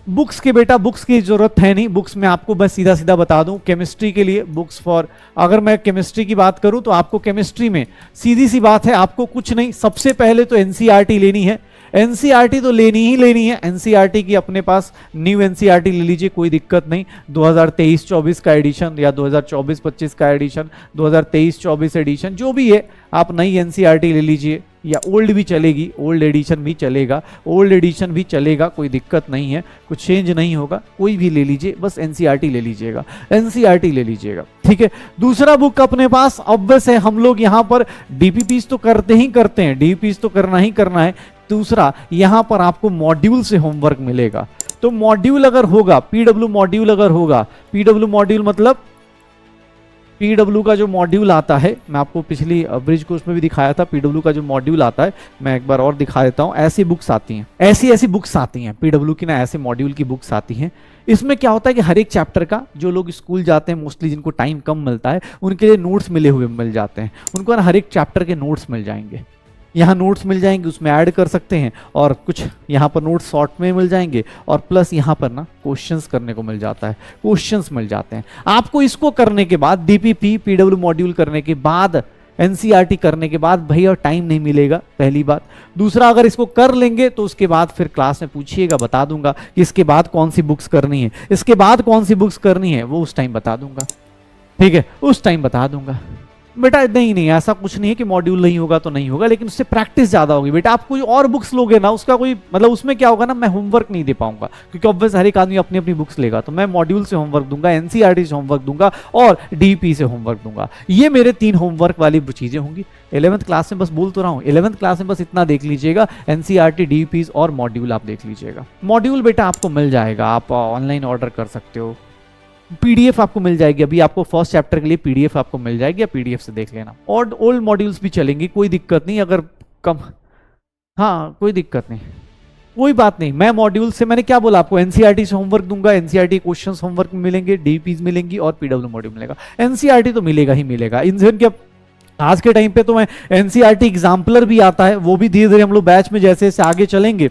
Books के बेटा, books की जरूरत है नहीं, बुक्स में आपको बस सीधा सीधा बता दूं, केमिस्ट्री के लिए बुक्स फॉर, अगर मैं केमिस्ट्री की बात करूं तो आपको केमिस्ट्री में सीधी सी बात है, आपको कुछ नहीं, सबसे पहले तो एनसीईआरटी लेनी है। एनसीईआरटी तो लेनी ही लेनी है। एनसीईआरटी की अपने पास न्यू एनसीईआरटी ले लीजिए, कोई दिक्कत नहीं। 2023-24 का एडिशन या 2024-25 का एडिशन, 2023-24 एडिशन जो भी है, आप नई एनसीईआरटी ले लीजिए, या ओल्ड भी चलेगी, ओल्ड एडिशन भी चलेगा, ओल्ड एडिशन भी चलेगा, कोई दिक्कत नहीं है, कुछ चेंज नहीं होगा, कोई भी ले लीजिए, बस एनसीईआरटी ले लीजिएगा, एनसीईआरटी ले लीजिएगा, ठीक है। दूसरा बुक अपने पास ऑब्वियस है, हम लोग यहाँ पर डीपीपीस तो करते ही करते हैं, डीपीपीस तो करना ही करना है। दूसरा, यहां पर आपको मॉड्यूल से होमवर्क मिलेगा, तो मॉड्यूल अगर होगा, पीडब्ल्यू मॉड्यूल अगर होगा, पीडब्ल्यू मॉड्यूल मतलब पीडब्ल्यू का जो मॉड्यूल आता है, मैं आपको पिछली ब्रिज कोर्स में भी दिखाया था, पीडब्ल्यू का जो मॉड्यूल आता है, मैं एक बार और दिखा देता हूं। ऐसी बुक्स आती हैं, ऐसी बुक्स आती हैं पीडब्ल्यू की ना, ऐसे मॉड्यूल की बुक्स आती हैं। इसमें क्या होता है कि हर एक चैप्टर का, जो लोग स्कूल जाते हैं मोस्टली, जिनको टाइम कम मिलता है, उनके लिए नोट्स मिले हुए मिल जाते हैं, उनको ना हर एक चैप्टर के नोट्स मिल जाएंगे, यहाँ नोट्स मिल जाएंगे, उसमें ऐड कर सकते हैं, और कुछ यहाँ पर नोट्स शॉर्ट में मिल जाएंगे, और प्लस यहाँ पर ना क्वेश्चंस करने को मिल जाता है, क्वेश्चंस मिल जाते हैं आपको। इसको करने के बाद, डीपीपी पीडब्ल्यू मॉड्यूल करने के बाद, एनसीईआरटी करने के बाद भैया टाइम नहीं मिलेगा, पहली बात। दूसरा, अगर इसको कर लेंगे तो उसके बाद फिर क्लास में पूछिएगा, बता दूंगा कि इसके बाद कौन सी बुक्स करनी है, इसके बाद कौन सी बुक्स करनी है, वो उस टाइम बता दूंगा, ठीक है, उस टाइम बता दूंगा बेटा। नहीं, ऐसा कुछ नहीं है कि मॉड्यूल नहीं होगा तो नहीं होगा, लेकिन उससे प्रैक्टिस ज्यादा होगी बेटा। आप कोई और बुक्स लोगे ना, उसका कोई मतलब, उसमें क्या होगा ना, मैं होमवर्क नहीं दे पाऊंगा, क्योंकि ऑब्वियस हर एक आदमी अपनी अपनी बुक्स लेगा, तो मैं मॉड्यूल से होमवर्क दूंगा, एनसीईआरटी से होमवर्क दूंगा, और डीपी से होमवर्क दूंगा। ये मेरे 3 होमवर्क वाली चीजें होंगी 11th क्लास में। बस बोल तो रहा हूँ, 11th क्लास में बस इतना देख लीजिएगा, एनसीईआरटी, डीपीज और मॉड्यूल आप देख लीजिएगा। मॉड्यूल बेटा आपको मिल जाएगा, आप ऑनलाइन ऑर्डर कर सकते हो, पीडीएफ आपको मिल जाएगी। अभी आपको फर्स्ट चैप्टर के लिए पीडीएफ आपको मिल जाएगी, या पीडीएफ से देख लेना। और ओल्ड मॉड्यूल्स भी चलेंगी, कोई दिक्कत नहीं, अगर कम, हाँ कोई दिक्कत नहीं, कोई बात नहीं। मैं मॉड्यूल से, मैंने क्या बोला आपको, एनसीईआरटी से होमवर्क दूंगा, एनसीईआरटी क्वेश्चंस होमवर्क मिलेंगे, डीपीज मिलेंगी, और पीडब्ल्यू मॉड्यूल मिलेगा। एनसीईआरटी तो मिलेगा ही मिलेगा। इन के आज के टाइम पे तो मैं एनसीईआरटी एग्जाम्पलर भी आता है, वो भी धीरे धीरे हम लोग बैच में जैसे जैसे आगे चलेंगे,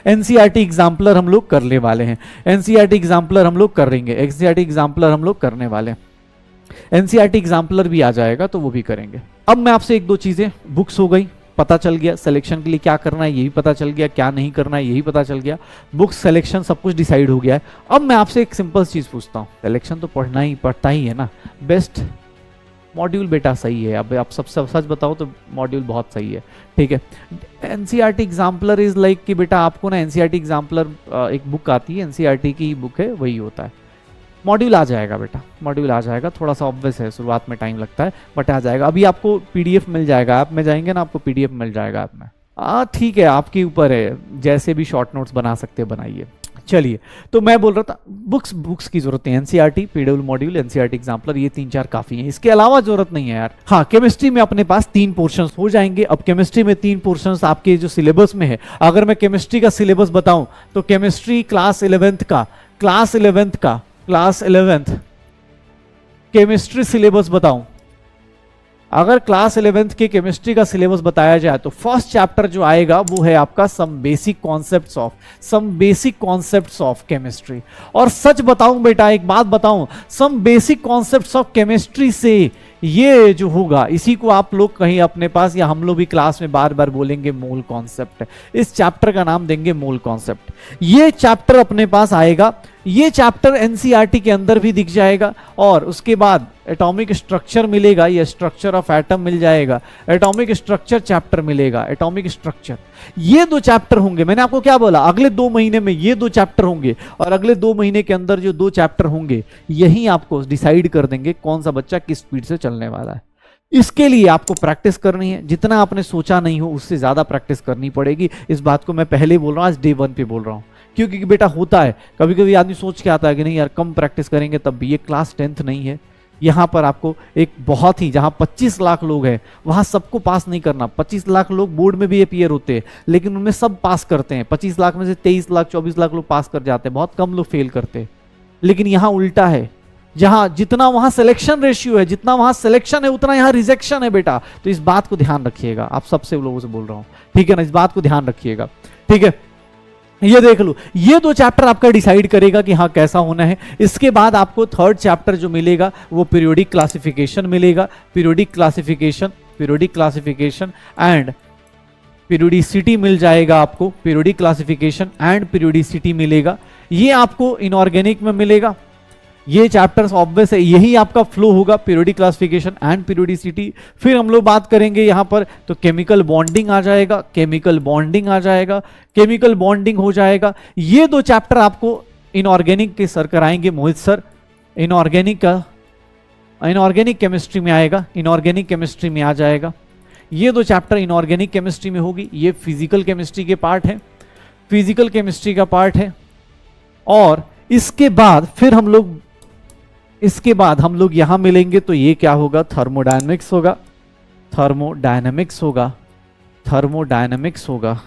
एनसीईआरटी एग्जाम्पलर हम लोग करने वाले हैं, एनसीईआरटी एग्जाम्पलर हम लोग करेंगे, एनसीईआरटी एग्जाम्पलर हम लोग करने वाले हैं। एनसीईआरटी एग्जाम्पलर भी आ जाएगा तो वो भी करेंगे। अब मैं आपसे 1-2 चीजें, बुक्स हो गई, पता चल गया, सिलेक्शन के लिए क्या करना है ये भी पता चल गया, क्या नहीं करना है यही पता चल गया, बुक्स सिलेक्शन सब कुछ डिसाइड हो गया है। अब मैं आपसे एक सिंपल चीज पूछता हूँ, सिलेक्शन तो पढ़ता ही है ना, बेस्ट मॉड्यूल बेटा सही है। अब आप सब सच बताओ तो मॉड्यूल बहुत सही है, ठीक है। एनसीईआरटी एग्जाम्पलर इज लाइक कि बेटा आपको ना एनसीईआरटी एग्जाम्पलर एक बुक आती है, एनसीईआरटी की बुक है, वही होता है। मॉड्यूल आ जाएगा बेटा, मॉड्यूल आ जाएगा, थोड़ा सा ऑब्वियस है, शुरुआत में टाइम लगता है, बट आ जाएगा। अभी आपको पीडीएफ मिल जाएगा, ऐप में जाएंगे ना आपको पीडीएफ मिल जाएगा ऐप में। ठीक है, आपके ऊपर है, जैसे भी शॉर्ट नोट्स बना सकते हैं बनाइए। चलिए, तो मैं बोल रहा था बुक्स की जरूरत है, NCERT, PW module, NCERT exemplar, ये 3-4 काफी हैं, इसके अलावा जरूरत नहीं है यार। हाँ, केमिस्ट्री में अपने पास 3 पोर्शंस हो जाएंगे। अब केमिस्ट्री में 3 पोर्शंस आपके जो सिलेबस में है, अगर मैं केमिस्ट्री का सिलेबस बताऊं तो chemistry class 11th chemistry syllabus बताऊं, अगर क्लास 11th के केमिस्ट्री का सिलेबस बताया जाए तो फर्स्ट चैप्टर जो आएगा वो है आपका some basic concepts of chemistry. और सच बताऊं बेटा, एक बात बताऊं, some basic concepts of chemistry से ये जो होगा, इसी को आप लोग कहीं अपने पास, या हम लोग भी क्लास में बार बार बोलेंगे मोल कॉन्सेप्ट, इस चैप्टर का नाम देंगे मोल कॉन्सेप्ट। ये चैप्टर अपने पास आएगा, ये चैप्टर एनसीईआरटी के अंदर भी दिख जाएगा, और उसके बाद एटॉमिक स्ट्रक्चर मिलेगा, ये स्ट्रक्चर ऑफ एटम मिल जाएगा, एटॉमिक स्ट्रक्चर चैप्टर मिलेगा, एटॉमिक स्ट्रक्चर। ये 2 चैप्टर होंगे, मैंने आपको क्या बोला, अगले 2 महीने में ये 2 चैप्टर होंगे, और अगले 2 महीने के अंदर जो 2 चैप्टर होंगे, यही आपको डिसाइड कर देंगे कौन सा बच्चा किस स्पीड से चलने वाला है। इसके लिए आपको प्रैक्टिस करनी है, जितना आपने सोचा नहीं हो उससे ज्यादा प्रैक्टिस करनी पड़ेगी। इस बात को मैं पहले बोल रहा हूं, आज डे 1 पे बोल रहा हूं, क्योंकि बेटा होता है कभी कभी आदमी सोच के आता है कि नहीं यार कम प्रैक्टिस करेंगे तब भी, ये क्लास 10th नहीं है। यहां पर आपको एक बहुत ही, जहां 25 लाख लोग हैं वहां सबको पास नहीं करना। 25 लाख लोग बोर्ड में भी अपीयर होते हैं, लेकिन उनमें सब पास करते हैं। 25 लाख में से 23 लाख 24 लाख लोग पास कर जाते हैं, बहुत कम लोग फेल करते हैं। लेकिन यहां उल्टा है, जहां जितना वहां सिलेक्शन रेशियो है, जितना वहां सिलेक्शन है उतना यहां रिजेक्शन है बेटा। तो इस बात को ध्यान रखिएगा, आप सबसे लोगों से बोल रहा हूं, ठीक है ना, इस बात को ध्यान रखिएगा, ठीक है। ये देख लो, ये दो चैप्टर आपका डिसाइड करेगा कि हाँ कैसा होना है। इसके बाद आपको थर्ड चैप्टर जो मिलेगा वो पीरियोडिक क्लासिफिकेशन मिलेगा। पीरियोडिक क्लासिफिकेशन एंड पीरियोडिसिटी मिल जाएगा आपको। पीरियोडिक क्लासिफिकेशन एंड पीरियोडिसिटी मिलेगा, ये आपको इनऑर्गेनिक में मिलेगा। ये चैप्टर्स ऑब्वियस है, यही आपका फ्लो होगा, पीरियोडिक क्लासिफिकेशन एंड पीरियोडिसिटी। फिर हम लोग बात करेंगे यहां पर तो केमिकल बॉन्डिंग आ जाएगा, केमिकल बॉन्डिंग हो जाएगा। ये दो चैप्टर आपको इनऑर्गेनिक के सर कराएंगे मोहित सर। इनऑर्गेनिक केमिस्ट्री में आएगा, इनऑर्गेनिक केमिस्ट्री में आ जाएगा। ये दो चैप्टर इनऑर्गेनिक केमिस्ट्री में होगी। ये फिजिकल केमिस्ट्री के पार्ट है, फिजिकल केमिस्ट्री का पार्ट है। और इसके बाद फिर हम लोग यहां मिलेंगे तो ये क्या होगा, थर्मोडायनेमिक्स होगा,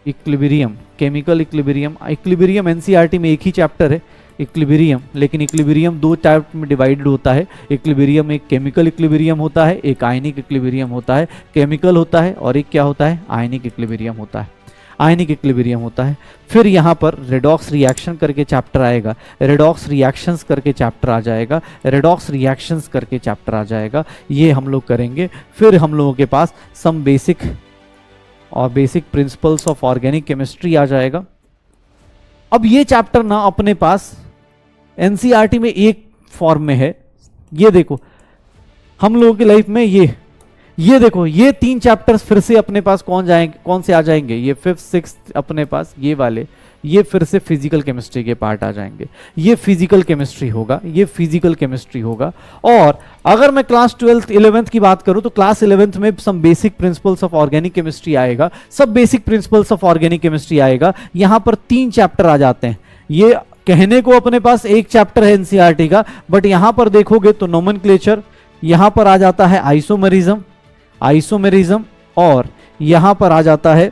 इक्विलिब्रियम, केमिकल इक्विलिब्रियम एनसीईआरटी में एक ही चैप्टर है इक्विलिब्रियम, लेकिन इक्विलिब्रियम दो टाइप में डिवाइडेड होता है। इक्विलिब्रियम एक केमिकल इक्विलिब्रियम होता है, एक आयनिक इक्विलिब्रियम होता है। केमिकल होता है और एक क्या होता है, आयनिक इक्विलिब्रियम होता है। फिर यहाँ पर रेडॉक्स रिएक्शन करके चैप्टर आएगा, रेडॉक्स रिएक्शंस करके चैप्टर आ जाएगा, ये हम लोग करेंगे। फिर हम लोगों के पास some basic principles of organic chemistry आ जाएगा। अब ये चैप्टर ना अपने पास एनसीईआरटी में एक फॉर्म में है। ये देखो हम लोगों की लाइफ में ये देखो, ये तीन चैप्टर्स फिर से अपने पास कौन से आ जाएंगे, ये 5th 6th अपने पास ये वाले, ये फिर से फिजिकल केमिस्ट्री के पार्ट आ जाएंगे। ये फिजिकल केमिस्ट्री होगा। और अगर मैं क्लास 12th 11th की बात करूं तो क्लास 11th में some basic principles of organic chemistry आएगा। यहां पर 3 चैप्टर आ जाते हैं। ये कहने को अपने पास एक चैप्टर है एनसीईआरटी का, बट यहां पर देखोगे तो नोमेनक्लेचर, यहां पर आ जाता है आइसोमेरिज्म और यहां पर आ जाता है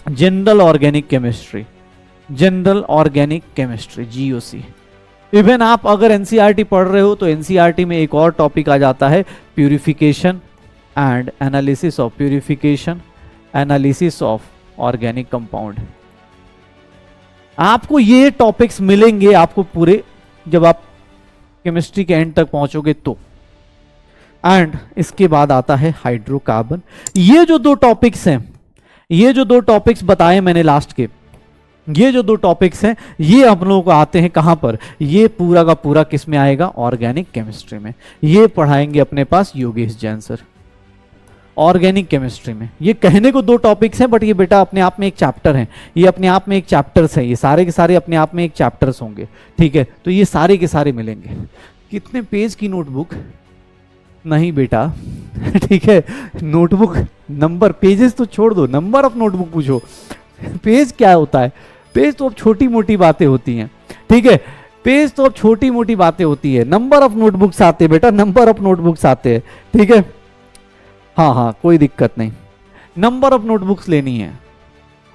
general organic chemistry GOC. Even आप अगर एनसीईआरटी पढ़ रहे हो तो एनसीईआरटी में एक और टॉपिक आ जाता है purification and analysis of organic compound. आपको ये टॉपिक्स मिलेंगे आपको पूरे, जब आप केमिस्ट्री के एंड तक पहुंचोगे तो। एंड इसके बाद आता है हाइड्रोकार्बन। ये जो दो टॉपिक्स बताए मैंने लास्ट के, ये जो दो टॉपिक्स हैं ये हम लोगों को आते हैं कहां पर, ये पूरा का पूरा किस में आएगा, ऑर्गेनिक केमिस्ट्री में। ये पढ़ाएंगे अपने पास Yogesh Jain sir organic chemistry में। ये कहने को दो टॉपिक्स हैं बट ये बेटा अपने आप में एक चैप्टर है, ये अपने आप में एक चैप्टर्स है, ये सारे के सारे अपने आप में एक चैप्टर्स होंगे। ठीक है, तो ये सारे के सारे मिलेंगे। कितने पेज की नोटबुक नहीं बेटा ठीक है, नोटबुक नंबर, पेजेस तो छोड़ दो, नंबर ऑफ नोटबुक पूछो। पेज क्या होता है, पेज तो अब छोटी मोटी बातें होती हैं। ठीक है, पेज तो अब छोटी मोटी बातें होती है, नंबर ऑफ नोटबुक्स आते हैं बेटा, नंबर ऑफ नोटबुक्स आते हैं। ठीक है, हाँ कोई दिक्कत नहीं, नंबर ऑफ नोटबुक्स लेनी है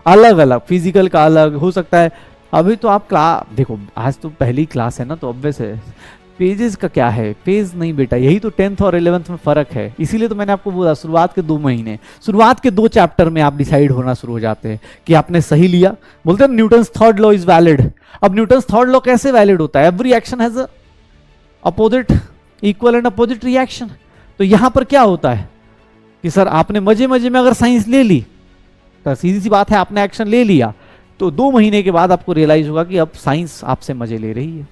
अलग अलग, फिजिकल का अलग हो सकता है। अभी तो आप क्लास देखो, आज तो पहली क्लास है ना, तो ऑब्वियस है पेजेस का क्या है, पेज नहीं बेटा, यही तो 10th और 11th में फर्क है। इसीलिए तो मैंने आपको बोला शुरुआत के 2 महीने, शुरुआत के 2 चैप्टर में आप डिसाइड होना शुरू हो जाते हैं कि आपने सही लिया। बोलते हैं Newton's third law is valid. अब न्यूटन्स थर्ड लॉ कैसे वैलिड होता है, every action has opposite equal and opposite reaction. तो यहां पर क्या होता है कि सर आपने मजे मजे में अगर साइंस ले ली तो सीधी सी बात है, आपने एक्शन ले लिया तो 2 महीने के बाद आपको रियलाइज होगा कि अब साइंस आपसे मजे ले रही है।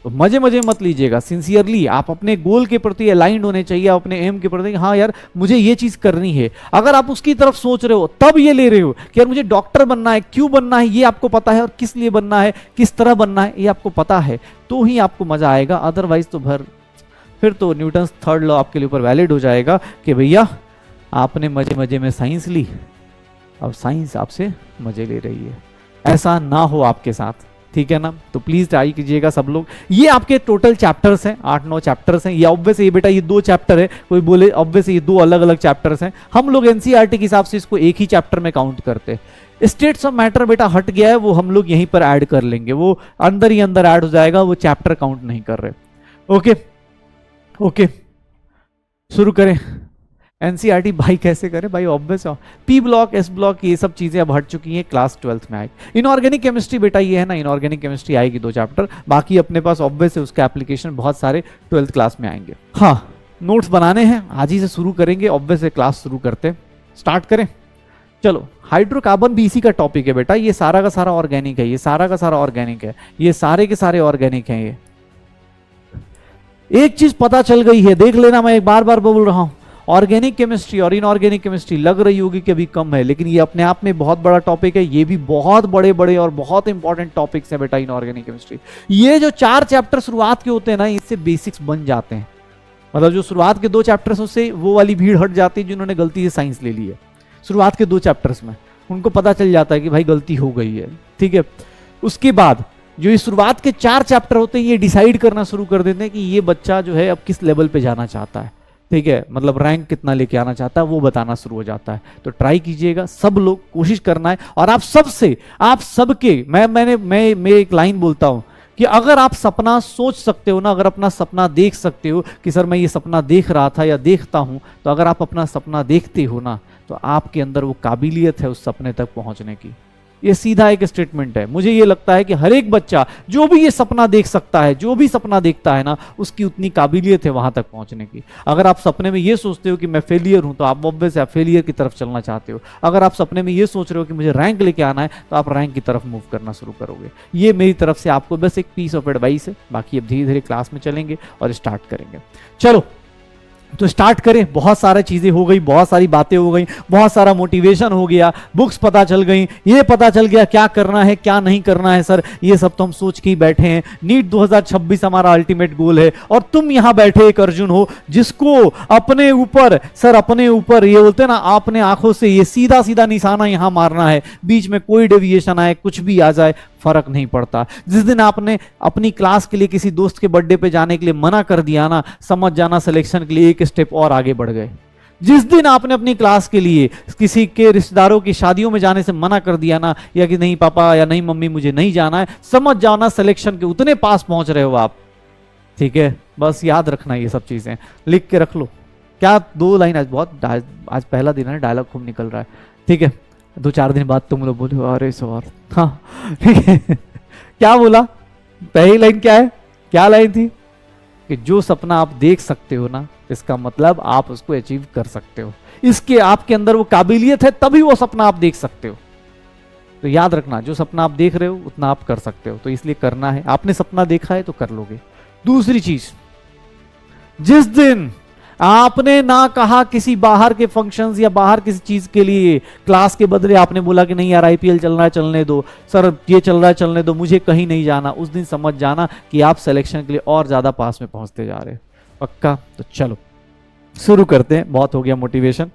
तो मजे मजे मत लीजिएगा, सिंसियरली आप अपने गोल के प्रति अलाइंड होने चाहिए, अपने एम के प्रति, हाँ यार मुझे ये चीज करनी है। अगर आप उसकी तरफ सोच रहे हो तब ये ले रहे हो कि यार मुझे डॉक्टर बनना है, क्यों बनना है ये आपको पता है, और किस लिए बनना है, किस तरह बनना है ये आपको पता है, तो ही आपको मजा आएगा। अदरवाइज तो फिर तो न्यूटन्स थर्ड लॉ आपके लिए ऊपर वैलिड हो जाएगा कि भैया आपने मजे मजे में साइंस ली, अब साइंस आपसे मजे ले रही है। ऐसा ना हो आपके साथ, ठीक है ना। तो प्लीज ट्राई कीजिएगा सब लोग। ये आपके टोटल चैप्टर्स हैं, 8-9 चैप्टर्स हैं। ये ऑब्वियस ये बेटा ये 2 चैप्टर है, कोई बोले ऑब्वियस ये 2 अलग अलग चैप्टर्स हैं। हम लोग एनसीईआरटी के हिसाब से इसको एक ही चैप्टर में काउंट करते हैं। स्टेट्स ऑफ मैटर बेटा हट गया है, वो हम लोग यहीं पर ऐड कर लेंगे, वो अंदर ही अंदर ऐड हो जाएगा, वो चैप्टर काउंट नहीं कर रहे। ओके, शुरू करें। एनसीईआरटी भाई कैसे करें भाई, ऑब्वियस है। पी ब्लॉक, एस ब्लॉक, ये सब चीजें अब हट चुकी हैं, क्लास 12th में आएगी। इनऑर्गेनिक केमिस्ट्री बेटा ये है ना, इनऑर्गेनिक केमिस्ट्री आएगी 2 चैप्टर, बाकी अपने पास ऑब्वियस है उसका एप्लीकेशन बहुत सारे 12th क्लास में आएंगे। हाँ, नोट्स बनाने हैं, आज ही से शुरू करेंगे, ऑब्वियस है क्लास शुरू करते, स्टार्ट करें। चलो, हाइड्रोकार्बन भी इसी का टॉपिक है बेटा, ये सारा का सारा ऑर्गेनिक है, ये सारा का सारा ऑर्गेनिक है, ये सारे के सारे ऑर्गेनिक हैं। ये एक चीज पता चल गई है, देख लेना, मैं एक बार बार बोल रहा हूं, ऑर्गेनिक केमिस्ट्री और इनऑर्गेनिक केमिस्ट्री लग रही होगी कि अभी कम है, लेकिन ये अपने आप में बहुत बड़ा टॉपिक है, ये भी बहुत बड़े बड़े और बहुत इंपॉर्टेंट टॉपिक्स है बेटा इनऑर्गेनिक केमिस्ट्री। ये जो 4 चैप्टर शुरुआत के होते हैं ना, इससे बेसिक्स बन जाते हैं, मतलब जो शुरुआत के 2 चैप्टर्स उससे वो वाली भीड़ हट जाती है जिन्होंने गलती से साइंस ले ली है। शुरुआत के 2 चैप्टर्स में उनको पता चल जाता है कि भाई गलती हो गई है, ठीक है। उसके बाद जो ये शुरुआत के 4 चैप्टर होते हैं, ये डिसाइड करना शुरू कर देते हैं कि ये बच्चा जो है अब किस लेवल पे जाना चाहता है, ठीक है, मतलब रैंक कितना लेके आना चाहता है, वो बताना शुरू हो जाता है। तो ट्राई कीजिएगा, सब लोग कोशिश करना है, और आप सबसे, आप सबके, मैं एक लाइन बोलता हूं कि अगर आप सपना सोच सकते हो ना, अगर अपना सपना देख सकते हो कि सर मैं ये सपना देख रहा था या देखता हूं, तो अगर आप अपना सपना देखते हो ना, तो आपके अंदर वो काबिलियत है उस सपने तक पहुंचने की। ये सीधा एक स्टेटमेंट है। मुझे ये लगता है कि हर एक बच्चा जो भी ये सपना देख सकता है, जो भी सपना देखता है ना, उसकी उतनी काबिलियत है वहां तक पहुंचने की। अगर आप सपने में ये सोचते हो कि मैं फेलियर हूं, तो आप ऑब्वियस आप फेलियर की तरफ चलना चाहते हो। अगर आप सपने में ये सोच रहे हो कि मुझे रैंक लेके आना है, तो आप रैंक की तरफ मूव करना शुरू करोगे। ये मेरी तरफ से आपको बस एक पीस ऑफ एडवाइस है, बाकी अब धीरे धीरे क्लास में चलेंगे और स्टार्ट करेंगे। चलो तो स्टार्ट करें। बहुत सारी चीजें हो गई, बहुत सारी बातें हो गई, बहुत सारा मोटिवेशन हो गया, बुक्स पता चल गई, ये पता चल गया क्या करना है क्या नहीं करना है। सर ये सब तो हम सोच के ही बैठे हैं, नीट 2026 हमारा अल्टीमेट गोल है, और तुम यहां बैठे एक अर्जुन हो जिसको अपने ऊपर, सर अपने ऊपर ये बोलते हैं ना, अपने आंखों से ये सीधा सीधा निशाना यहां मारना है, बीच में कोई डेविएशन आए, कुछ भी आ जाए, फर्क नहीं पड़ता। जिस दिन आपने अपनी क्लास के लिए किसी दोस्त के बर्थडे पे जाने के लिए मना कर दिया ना, समझ जाना सिलेक्शन के लिए एक स्टेप और आगे बढ़ गए। जिस दिन आपने अपनी क्लास के लिए किसी के रिश्तेदारों की शादियों में जाने से मना कर दिया ना, या कि नहीं पापा या नहीं मम्मी मुझे नहीं जाना है, समझ जाना सिलेक्शन के उतने पास पहुंच रहे हो आप, ठीक है। बस याद रखना ये सब चीजें, लिख के रख लो। क्या 2 लाइन, आज पहला दिन है, डायलॉग खूब निकल रहा है, ठीक है। 2-4 दिन बाद तुम लोग बोले अरे सवार, हाँ ठीक है। क्या बोला, पहली लाइन क्या है, क्या लाइन थी कि जो सपना आप देख सकते हो ना, इसका मतलब आप उसको अचीव कर सकते हो, इसके आपके अंदर वो काबिलियत है, तभी वो सपना आप देख सकते हो। तो याद रखना, जो सपना आप देख रहे हो उतना आप कर सकते हो, तो इसलिए करना है। आपने सपना देखा है तो कर लोगे। दूसरी चीज, जिस दिन आपने ना कहा किसी बाहर के फंक्शंस या बाहर किसी चीज के लिए, क्लास के बदले आपने बोला कि नहीं यार आईपीएल चल रहा है चलने दो, सर ये चल रहा है चलने दो, मुझे कहीं नहीं जाना, उस दिन समझ जाना कि आप सिलेक्शन के लिए और ज्यादा पास में पहुंचते जा रहे हैं। पक्का? तो चलो शुरू करते हैं, बहुत हो गया मोटिवेशन।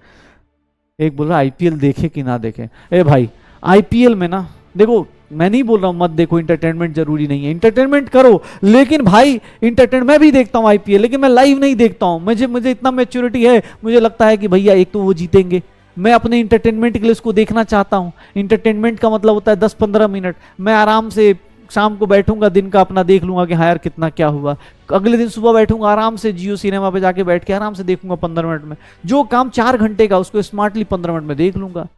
एक बोल रहा आईपीएल देखे कि ना देखे। ए भाई आईपीएल में ना देखो, मैं नहीं बोल रहा हूं मत देखो, इंटरटेनमेंट जरूरी नहीं है, इंटरटेनमेंट करो, लेकिन भाई इंटरटेनमेंट मैं भी देखता हूं आईपीएल, लेकिन मैं लाइव नहीं देखता हूं। मुझे इतना मैच्योरिटी है, मुझे लगता है कि भैया एक तो वो जीतेंगे, मैं अपने इंटरटेनमेंट के लिए उसको देखना चाहता हूं। इंटरटेनमेंट का मतलब होता है 10-15 मिनट, मैं आराम से शाम को बैठूंगा, दिन का अपना देख लूंगा कि हाँ यार कितना क्या हुआ। अगले दिन सुबह बैठूंगा आराम से, जियो सिनेमा पे जाके बैठ के आराम से देखूंगा 15 मिनट में। जो काम 4 घंटे का उसको स्मार्टली 15 मिनट में देख लूंगा।